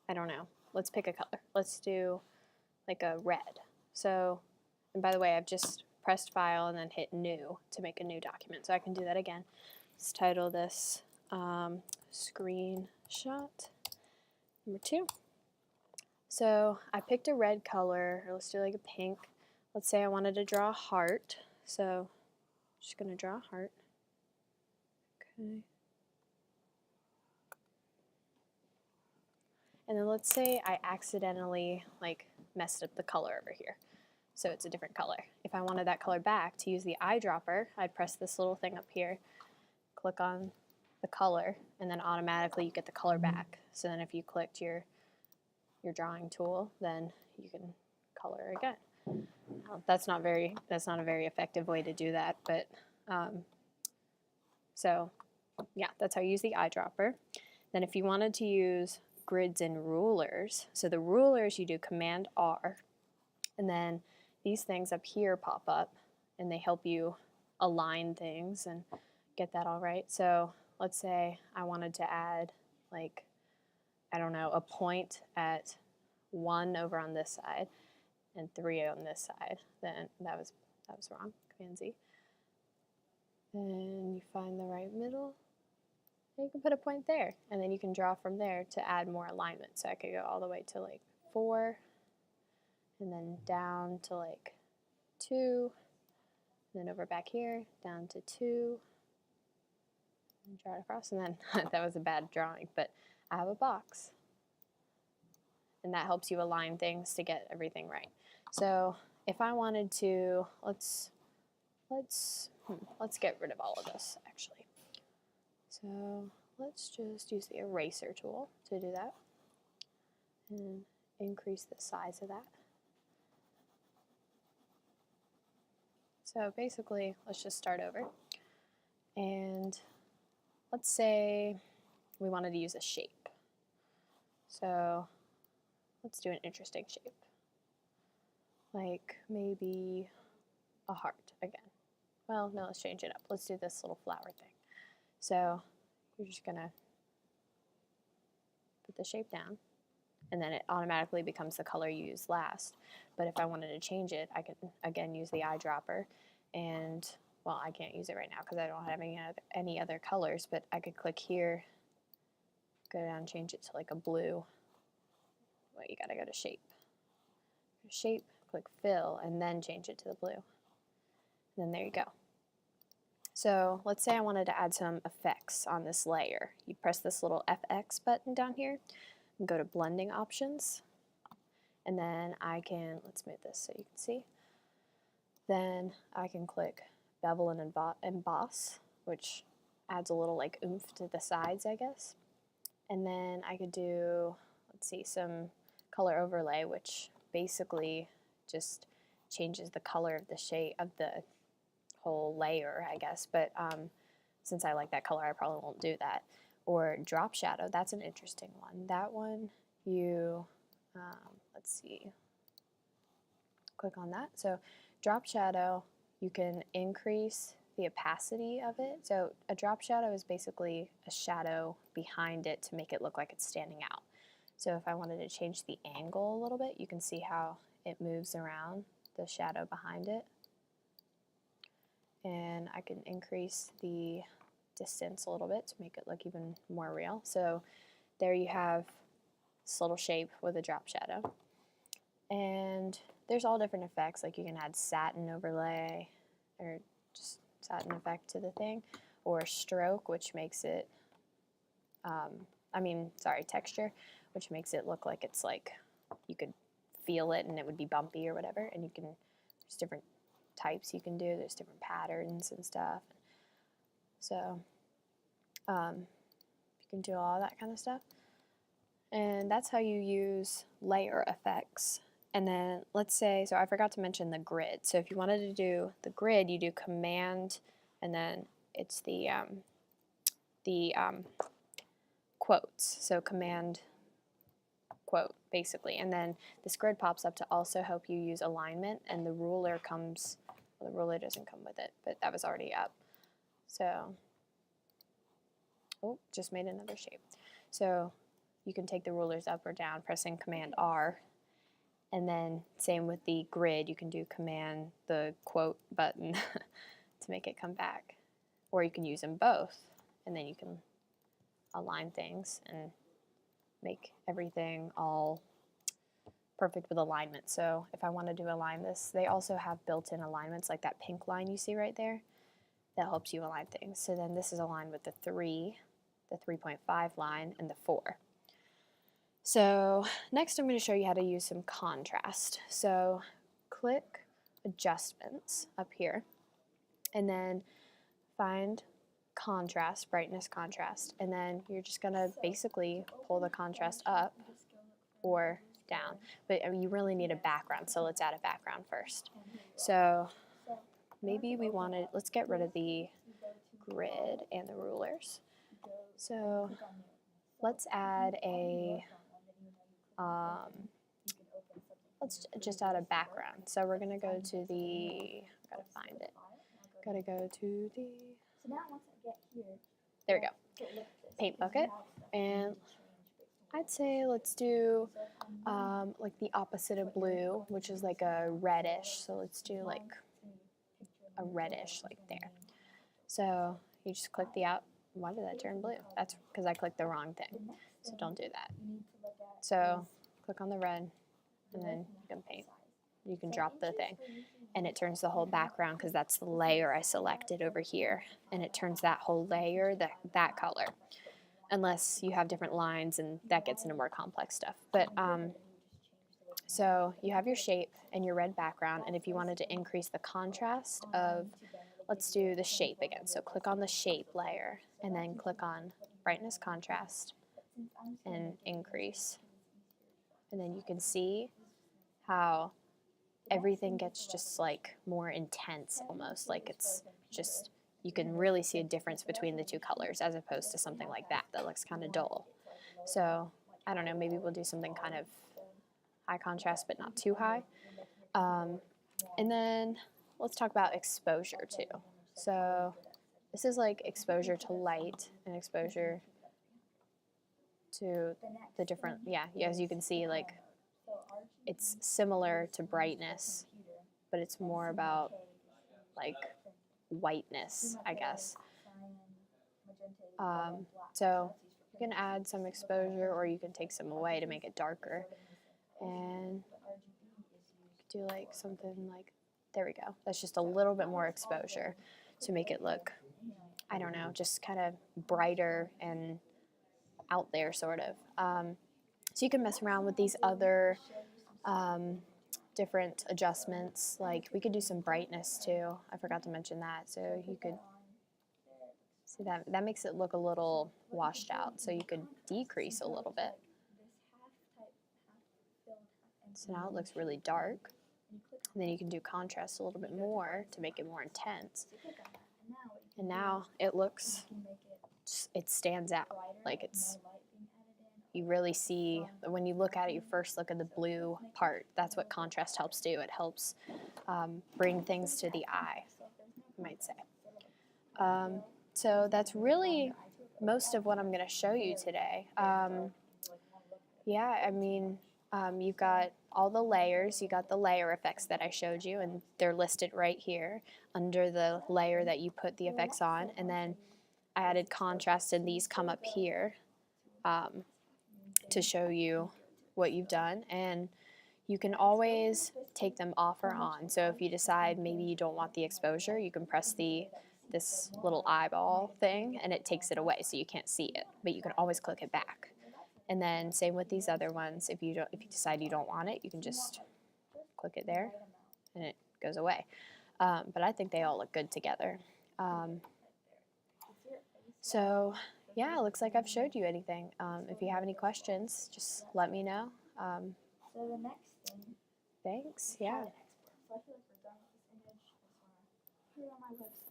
I don't know. Let's pick a color. Let's do like a red. So, and by the way, I've just pressed file and then hit new to make a new document. So I can do that again. Let's title this screenshot number 2. So I picked a red color, or let's do like a pink. Let's say I wanted to draw a heart. So I'm just going to draw a heart. Okay. And then let's say I accidentally like messed up the color over here. So it's a different color. If I wanted that color back, to use the eyedropper, I'd press this little thing up here, click on the color, and then automatically you get the color back. So then if you clicked your drawing tool, then you can color again. That's not a very effective way to do that, but so yeah, that's how you use the eyedropper. Then if you wanted to use grids and rulers, so the rulers you do Command R, and then these things up here pop up and they help you align things and get that all right. So let's say I wanted to add, like, I don't know, a point at 1 over on this side and 3 on this side. Then that was wrong. Command Z. Then you find the right middle. And you can put a point there, and then you can draw from there to add more alignment. So I could go all the way to like 4, and then down to like 2, and then over back here, down to 2, and draw it across, and then that was a bad drawing, but I have a box. And that helps you align things to get everything right. So if I wanted to, let's get rid of all of this actually. So let's just use the eraser tool to do that and increase the size of that. So basically, let's just start over. And let's say we wanted to use a shape. So let's do an interesting shape. Like maybe a heart again. Well, no, let's change it up. Let's do this little flower thing. So you're just gonna put the shape down, and then it automatically becomes the color you use last. But if I wanted to change it, I can again use the eyedropper, and well, I can't use it right now because I don't have any other colors, but I could click here, go down, change it to like a blue. Well, you gotta go to shape. Shape, click fill, and then change it to the blue. And then there you go. So let's say I wanted to add some effects on this layer. You press this little FX button down here and go to blending options. And then I can, let's move this so you can see. Then I can click bevel and emboss, which adds a little like oomph to the sides, I guess. And then I could do, let's see, some color overlay, which basically just changes the color of the shade of the whole layer, I guess, but since I like that color, I probably won't do that. Or drop shadow, that's an interesting one. That one, you, let's see, click on that. So drop shadow, you can increase the opacity of it. So a drop shadow is basically a shadow behind it to make it look like it's standing out. So if I wanted to change the angle a little bit, you can see how it moves around the shadow behind it. And I can increase the distance a little bit to make it look even more real. So there you have this little shape with a drop shadow. And there's all different effects, like you can add satin overlay or just satin effect to the thing, or stroke, which makes it, texture, which makes it look like it's like you could feel it and it would be bumpy or whatever. And you can, there's different types you can do, there's different patterns and stuff. So you can do all that kind of stuff. And that's how you use layer effects. And then let's say, so I forgot to mention the grid. So if you wanted to do the grid, you do Command, and then it's the quotes. So Command quote, basically. And then this grid pops up to also help you use alignment, and the ruler comes, well, the ruler doesn't come with it, but that was already up. So, oh, just made another shape. So you can take the rulers up or down pressing Command R. And then same with the grid, you can do Command the quote button to make it come back. Or you can use them both, and then you can align things and make everything all perfect with alignment. So if I wanted to align this, they also have built-in alignments like that pink line you see right there. That helps you align things. So then this is aligned with the 3, the 3.5 line, and the 4. So next I'm going to show you how to use some contrast. So click Adjustments up here, and then find Contrast, Brightness, Contrast, and then you're just going to basically pull the contrast up or down. But you really need a background, so let's add a background first. So maybe we wanted, let's get rid of the grid and the rulers. So let's add a, let's just add a background. So we're going to go to the, gotta find it. Gotta go to the, there we go, paint bucket, and I'd say let's do like the opposite of blue, which is like a reddish. So let's do like a reddish, like there. So you just click the out. Why did that turn blue? That's because I clicked the wrong thing. So don't do that. So click on the red, and then you can paint. You can drop the thing, and it turns the whole background because that's the layer I selected over here, and it turns that whole layer that color. Unless you have different lines, and that gets into more complex stuff. But so you have your shape and your red background, and if you wanted to increase the contrast of, let's do the shape again. So click on the shape layer, and then click on Brightness, Contrast, and Increase. And then you can see how everything gets just like more intense almost, like it's just, you can really see a difference between the two colors as opposed to something like that looks kind of dull. So I don't know, maybe we'll do something kind of high contrast but not too high. And then let's talk about exposure too. So this is like exposure to light and exposure to the different, yeah, as you can see, like it's similar to brightness, but it's more about like whiteness, I guess. So you can add some exposure, or you can take some away to make it darker. And do like something like, there we go. That's just a little bit more exposure to make it look, I don't know, just kind of brighter and out there sort of. So you can mess around with these other different adjustments. Like we could do some brightness too. I forgot to mention that. So you could see that makes it look a little washed out. So you could decrease a little bit. So now it looks really dark. And then you can do contrast a little bit more to make it more intense. And now it looks, it stands out. Like it's, you really see, when you look at it, you first look at the blue part. That's what contrast helps do. It helps bring things to the eye, you might say. So that's really most of what I'm going to show you today. Yeah, I mean, you've got all the layers. You got the layer effects that I showed you, and they're listed right here under the layer that you put the effects on. And then I added contrast, and these come up here to show you what you've done. And you can always take them off or on. So if you decide maybe you don't want the exposure, you can press this little eyeball thing, and it takes it away so you can't see it. But you can always click it back. And then same with these other ones. If you decide you don't want it, you can just click it there, and it goes away. But I think they all look good together. So yeah, it looks like I've showed you anything. If you have any questions, just let me know. So the next thing. Thanks. Yeah. So I feel like we're done with this image. I just want to put it on my website.